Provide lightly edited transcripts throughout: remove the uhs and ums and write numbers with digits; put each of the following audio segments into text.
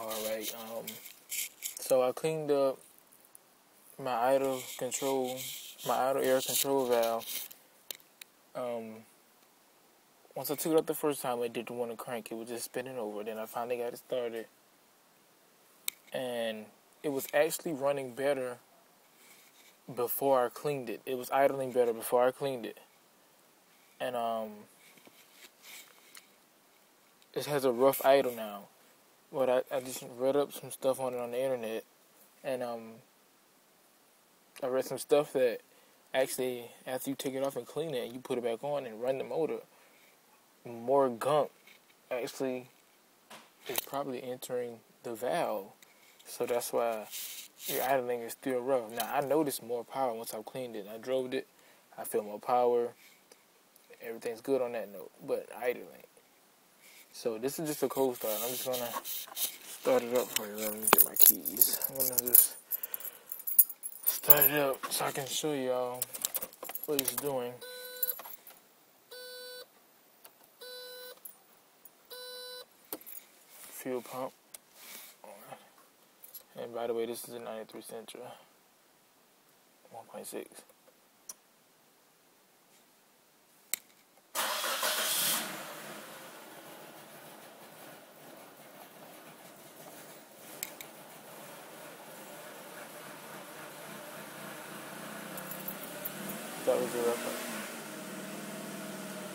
Alright, so I cleaned up my idle air control valve. Once I took it up the first time, it didn't want to crank. It was just spinning over. Then I finally got it started, and it was actually running better before I cleaned it. It was idling better before I cleaned it. And it has a rough idle now. But I just read up some stuff on it on the internet, and I read some stuff that actually, after you take it off and clean it, you put it back on and run the motor, more gunk actually is probably entering the valve. So that's why your idling is still rough. Now, I noticed more power once I cleaned it. I drove it. I feel more power. Everything's good on that note, but idling. So this is just a cold start. I'm just going to start it up for you. Let me get my keys. I'm going to just start it up so I can show y'all what it's doing. Fuel pump. And by the way, this is a 93 Sentra 1.6.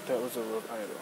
That was a rough idle.